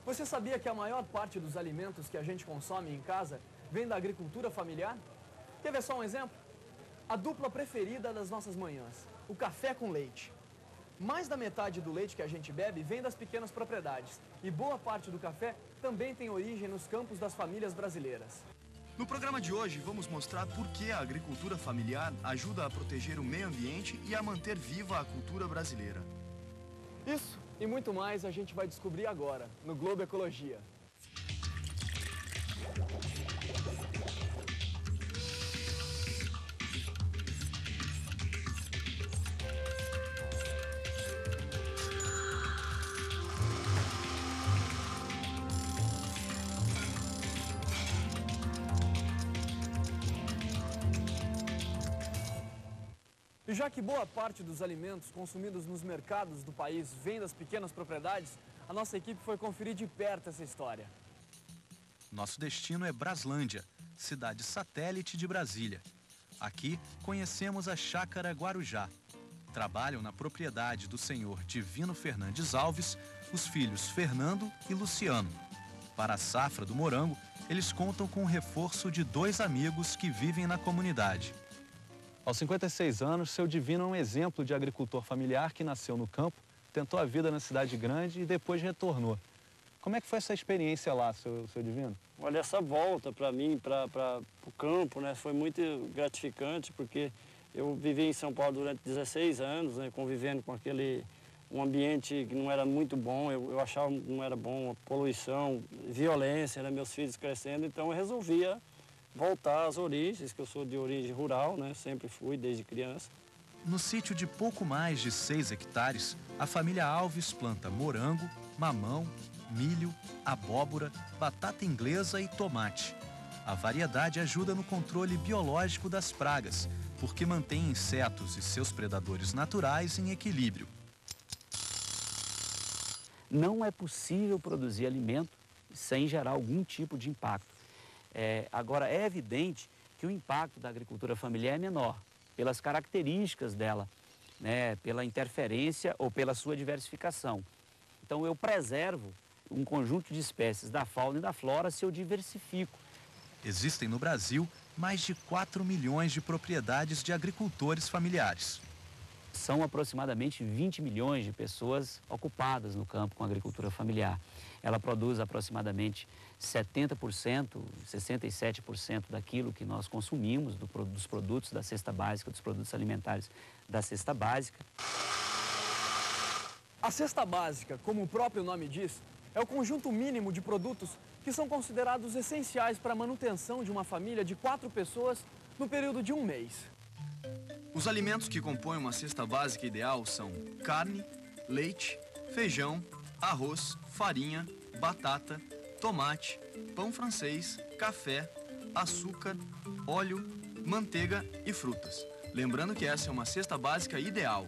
Você sabia que a maior parte dos alimentos que a gente consome em casa vem da agricultura familiar? Quer ver só um exemplo? A dupla preferida das nossas manhãs, o café com leite. Mais da metade do leite que a gente bebe vem das pequenas propriedades. E boa parte do café também tem origem nos campos das famílias brasileiras. No programa de hoje, vamos mostrar por que a agricultura familiar ajuda a proteger o meio ambiente e a manter viva a cultura brasileira. Isso e muito mais a gente vai descobrir agora, no Globo Ecologia. E já que boa parte dos alimentos consumidos nos mercados do país vem das pequenas propriedades, a nossa equipe foi conferir de perto essa história. Nosso destino é Braslândia, cidade satélite de Brasília. Aqui conhecemos a Chácara Guarujá. Trabalham na propriedade do senhor Divino Fernandes Alves os filhos Fernando e Luciano. Para a safra do morango, eles contam com o reforço de 2 amigos que vivem na comunidade. Aos 56 anos, seu Divino é um exemplo de agricultor familiar que nasceu no campo, tentou a vida na cidade grande e depois retornou. Como é que foi essa experiência lá, seu Divino? Olha, essa volta para mim, para o campo, né, foi muito gratificante, porque eu vivi em São Paulo durante 16 anos, né, convivendo com um ambiente que não era muito bom, eu achava que não era bom, poluição, violência, né, meus filhos crescendo, então eu resolvia voltar às origens, que eu sou de origem rural, né? Sempre fui desde criança. No sítio de pouco mais de 6 hectares, a família Alves planta morango, mamão, milho, abóbora, batata inglesa e tomate. A variedade ajuda no controle biológico das pragas, porque mantém insetos e seus predadores naturais em equilíbrio. Não é possível produzir alimento sem gerar algum tipo de impacto. Agora, é evidente que o impacto da agricultura familiar é menor, pelas características dela, né, pela interferência ou pela sua diversificação. Então, eu preservo um conjunto de espécies da fauna e da flora se eu diversifico. Existem no Brasil mais de 4 milhões de propriedades de agricultores familiares. São aproximadamente 20 milhões de pessoas ocupadas no campo com agricultura familiar. Ela produz aproximadamente 70%, 67% daquilo que nós consumimos, dos produtos da cesta básica, dos produtos alimentares da cesta básica. A cesta básica, como o próprio nome diz, é o conjunto mínimo de produtos que são considerados essenciais para a manutenção de uma família de 4 pessoas no período de um mês. Os alimentos que compõem uma cesta básica ideal são carne, leite, feijão, arroz, farinha, batata, tomate, pão francês, café, açúcar, óleo, manteiga e frutas. Lembrando que essa é uma cesta básica ideal.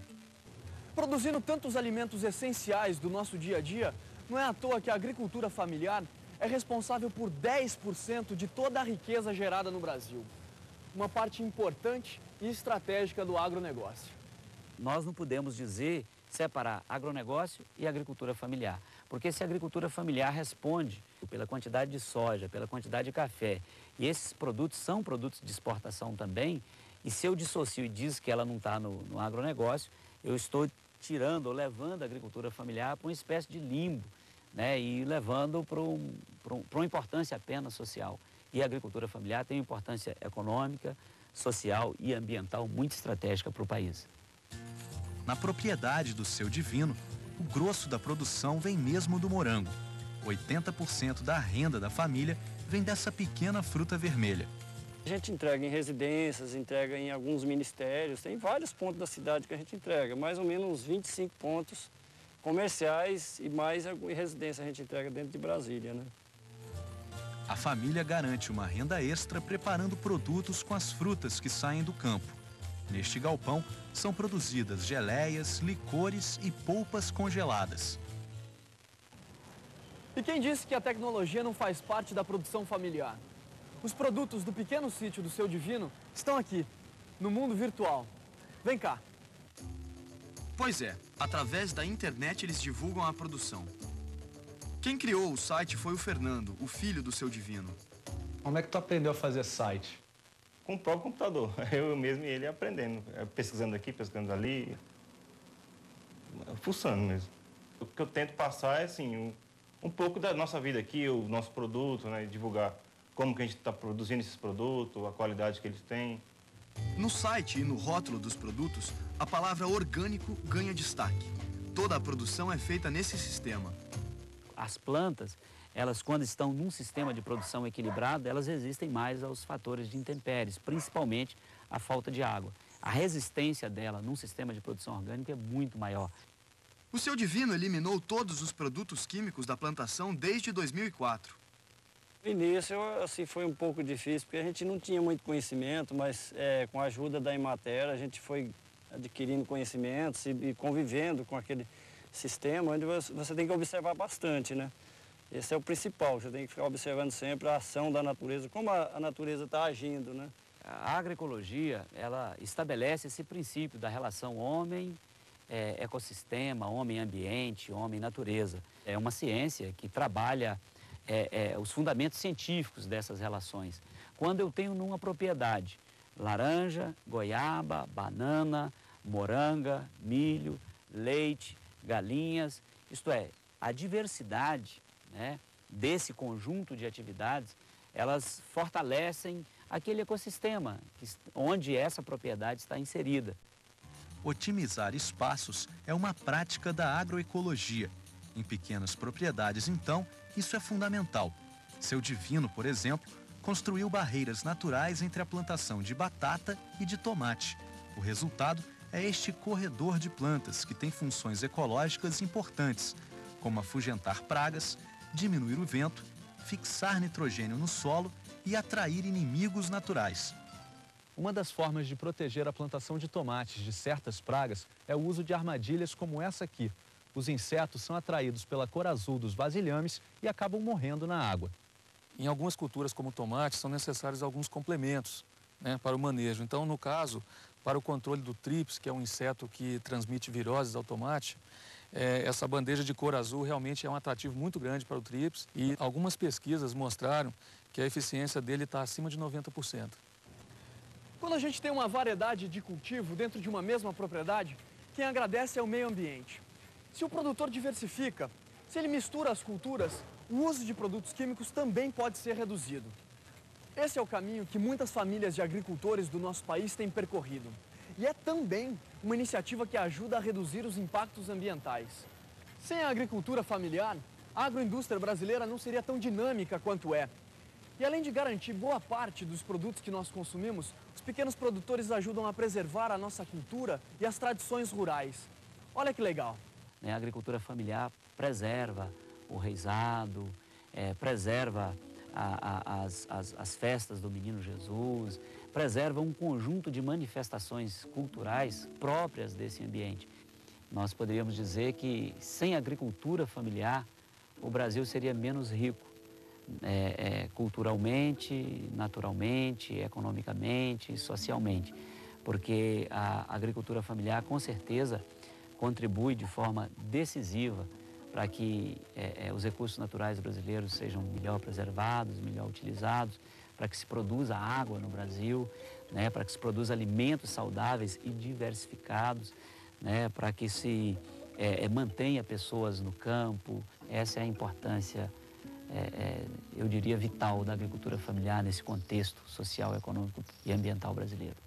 Produzindo tantos alimentos essenciais do nosso dia a dia, não é à toa que a agricultura familiar é responsável por 10% de toda a riqueza gerada no Brasil. Uma parte importante e estratégica do agronegócio. Nós não podemos separar agronegócio e agricultura familiar, porque se a agricultura familiar responde pela quantidade de soja, pela quantidade de café, e esses produtos são produtos de exportação também, e se eu dissocio e diz que ela não está no agronegócio, eu estou tirando ou levando a agricultura familiar para uma espécie de limbo, né, e levando para uma importância apenas social. E a agricultura familiar tem uma importância econômica, social e ambiental muito estratégica para o país. Na propriedade do seu Divino, o grosso da produção vem mesmo do morango. 80% da renda da família vem dessa pequena fruta vermelha. A gente entrega em residências, entrega em alguns ministérios, tem vários pontos da cidade que a gente entrega, mais ou menos uns 25 pontos comerciais e mais em residência a gente entrega dentro de Brasília, né? A família garante uma renda extra preparando produtos com as frutas que saem do campo. Neste galpão são produzidas geleias, licores e polpas congeladas. E quem disse que a tecnologia não faz parte da produção familiar? Os produtos do pequeno sítio do seu Divino estão aqui, no mundo virtual. Vem cá. Pois é, através da internet eles divulgam a produção. Quem criou o site foi o Fernando, o filho do seu Divino. Como é que tu aprendeu a fazer site? Com o próprio computador. Eu mesmo e ele aprendendo, pesquisando aqui, pesquisando ali, fuçando mesmo. O que eu tento passar é, assim, um pouco da nossa vida aqui, o nosso produto, né? Divulgar como que a gente está produzindo esses produtos, a qualidade que eles têm. No site e no rótulo dos produtos, a palavra orgânico ganha destaque. Toda a produção é feita nesse sistema. As plantas, elas quando estão num sistema de produção equilibrado, elas resistem mais aos fatores de intempéries, principalmente a falta de água. A resistência dela num sistema de produção orgânica é muito maior. O seu Divino eliminou todos os produtos químicos da plantação desde 2004. No início, assim, foi um pouco difícil, porque a gente não tinha muito conhecimento, mas com a ajuda da Emater, a gente foi adquirindo conhecimentos e convivendo com aquele sistema, onde você tem que observar bastante, né? Esse é o principal, você tem que ficar observando sempre a ação da natureza, como a natureza está agindo, né? A agroecologia, ela estabelece esse princípio da relação homem-ecossistema, homem-ambiente, homem-natureza. É uma ciência que trabalha os fundamentos científicos dessas relações. Quando eu tenho numa propriedade laranja, goiaba, banana, moranga, milho, leite, galinhas, isto é, a diversidade, né, desse conjunto de atividades, elas fortalecem aquele ecossistema onde essa propriedade está inserida. Otimizar espaços é uma prática da agroecologia. Em pequenas propriedades, então, isso é fundamental. Seu Divino, por exemplo, construiu barreiras naturais entre a plantação de batata e de tomate. O resultado é este corredor de plantas que tem funções ecológicas importantes, como afugentar pragas, diminuir o vento, fixar nitrogênio no solo e atrair inimigos naturais. Uma das formas de proteger a plantação de tomates de certas pragas é o uso de armadilhas como essa aqui. Os insetos são atraídos pela cor azul dos vasilhames e acabam morrendo na água. Em algumas culturas, como o tomate, são necessários alguns complementos, né, para o manejo. Então, no caso, para o controle do trips, que é um inseto que transmite viroses ao tomate, essa bandeja de cor azul realmente é um atrativo muito grande para o trips e algumas pesquisas mostraram que a eficiência dele está acima de 90%. Quando a gente tem uma variedade de cultivo dentro de uma mesma propriedade, quem agradece é o meio ambiente. Se o produtor diversifica, se ele mistura as culturas, o uso de produtos químicos também pode ser reduzido. Esse é o caminho que muitas famílias de agricultores do nosso país têm percorrido. E é também uma iniciativa que ajuda a reduzir os impactos ambientais. Sem a agricultura familiar, a agroindústria brasileira não seria tão dinâmica quanto é. E além de garantir boa parte dos produtos que nós consumimos, os pequenos produtores ajudam a preservar a nossa cultura e as tradições rurais. Olha que legal! A agricultura familiar preserva o reisado, preserva as festas do Menino Jesus, preserva um conjunto de manifestações culturais próprias desse ambiente. Nós poderíamos dizer que sem agricultura familiar, o Brasil seria menos rico, culturalmente, naturalmente, economicamente, socialmente, porque a agricultura familiar, com certeza, contribui de forma decisiva para que os recursos naturais brasileiros sejam melhor preservados, melhor utilizados, para que se produza água no Brasil, né, para que se produza alimentos saudáveis e diversificados, né, para que se mantenha pessoas no campo. Essa é a importância, eu diria, vital da agricultura familiar nesse contexto social, econômico e ambiental brasileiro.